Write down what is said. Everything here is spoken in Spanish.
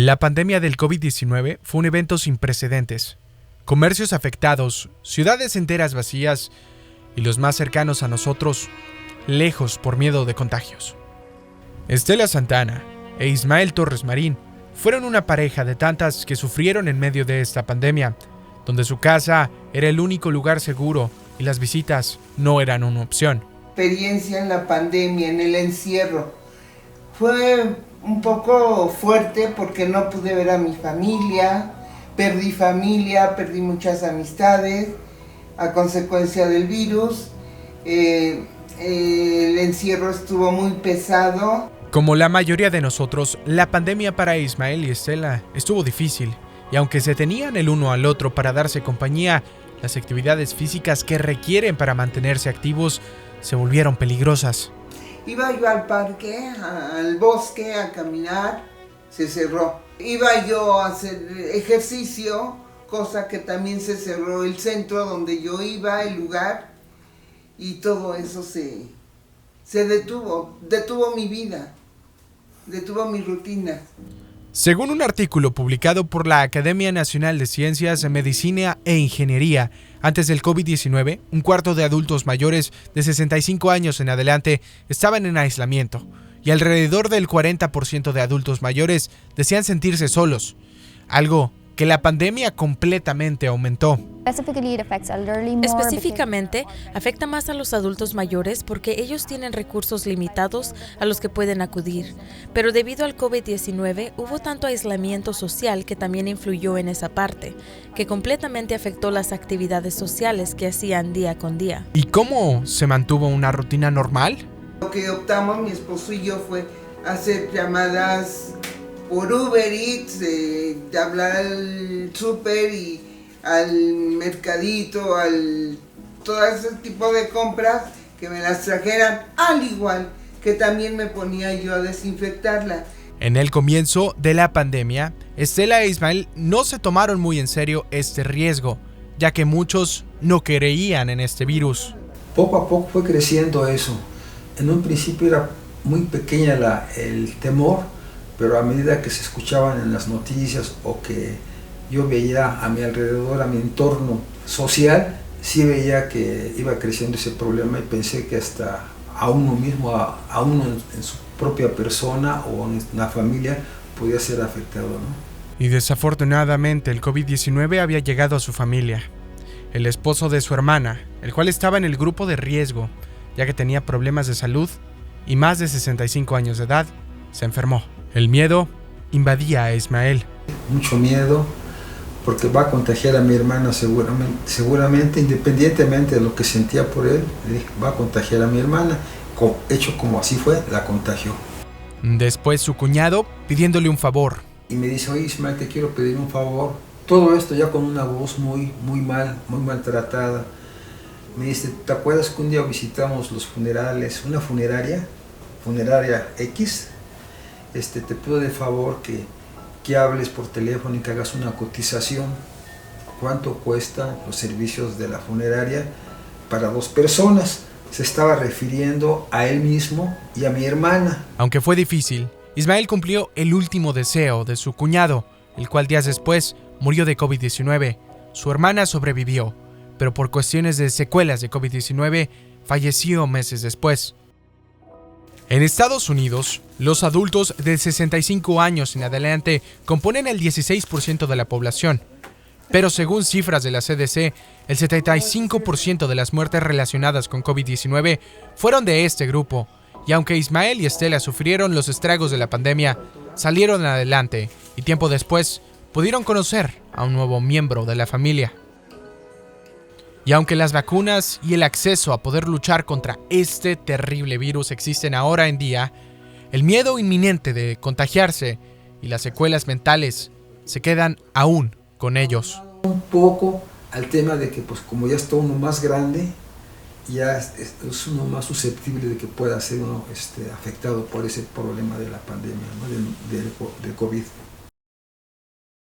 La pandemia del COVID-19 fue un evento sin precedentes. Comercios afectados, ciudades enteras vacías y los más cercanos a nosotros, lejos por miedo de contagios. Estela Santana e Ismael Torres Marín fueron una pareja de tantas que sufrieron en medio de esta pandemia, donde su casa era el único lugar seguro y las visitas no eran una opción. Experiencia en la pandemia, en el encierro, fue un poco fuerte porque no pude ver a mi familia, perdí muchas amistades a consecuencia del virus. El encierro estuvo muy pesado. Como la mayoría de nosotros, la pandemia para Ismael y Estela estuvo difícil, y aunque se tenían el uno al otro para darse compañía, las actividades físicas que requieren para mantenerse activos se volvieron peligrosas. Iba yo al parque, al bosque, a caminar, se cerró. Iba yo a hacer ejercicio, cosa que también se cerró el centro donde yo iba, el lugar, y todo eso se detuvo mi vida, detuvo mi rutina. Según un artículo publicado por la Academia Nacional de Ciencias, Medicina e Ingeniería, antes del COVID-19, un cuarto de adultos mayores de 65 años en adelante estaban en aislamiento y alrededor del 40% de adultos mayores decían sentirse solos, algo que la pandemia completamente aumentó. Específicamente, afecta más a los adultos mayores porque ellos tienen recursos limitados a los que pueden acudir. Pero debido al COVID-19, hubo tanto aislamiento social que también influyó en esa parte, que completamente afectó las actividades sociales que hacían día con día. ¿Y cómo se mantuvo una rutina normal? Lo que optamos mi esposo y yo fue hacer llamadas por Uber Eats, de hablar al súper y al mercadito, todo ese tipo de compras, que me las trajeran, al igual que también me ponía yo a desinfectarla. En el comienzo de la pandemia, Estela e Ismael no se tomaron muy en serio este riesgo, ya que muchos no creían en este virus. Poco a poco fue creciendo eso. En un principio era muy pequeña el temor, pero a medida que se escuchaban en las noticias o que yo veía a mi alrededor, a mi entorno social, sí veía que iba creciendo ese problema y pensé que hasta a uno mismo, a uno en su propia persona o en la familia podía ser afectado, ¿no? Y desafortunadamente el COVID-19 había llegado a su familia. El esposo de su hermana, el cual estaba en el grupo de riesgo, ya que tenía problemas de salud y más de 65 años de edad, se enfermó. El miedo invadía a Ismael. Mucho miedo, porque va a contagiar a mi hermana seguramente, independientemente de lo que sentía por él, va a contagiar a mi hermana. Hecho como así fue, la contagió. Después su cuñado pidiéndole un favor. Y me dice, oye Ismael, te quiero pedir un favor. Todo esto ya con una voz muy maltratada. Me dice, ¿te acuerdas que un día visitamos los funerales, una funeraria X? Te pido de favor que hables por teléfono y que hagas una cotización. ¿Cuánto cuestan los servicios de la funeraria para 2 personas? Se estaba refiriendo a él mismo y a mi hermana. Aunque fue difícil, Ismael cumplió el último deseo de su cuñado, el cual días después murió de COVID-19. Su hermana sobrevivió, pero por cuestiones de secuelas de COVID-19 falleció meses después. En Estados Unidos, los adultos de 65 años en adelante componen el 16% de la población, pero según cifras de la CDC, el 75% de las muertes relacionadas con COVID-19 fueron de este grupo, y aunque Ismael y Estela sufrieron los estragos de la pandemia, salieron adelante y tiempo después pudieron conocer a un nuevo miembro de la familia. Y aunque las vacunas y el acceso a poder luchar contra este terrible virus existen ahora en día, el miedo inminente de contagiarse y las secuelas mentales se quedan aún con ellos. Un poco al tema de que pues como ya está uno más grande, ya es uno más susceptible de que pueda ser uno afectado por ese problema de la pandemia, ¿no? del COVID.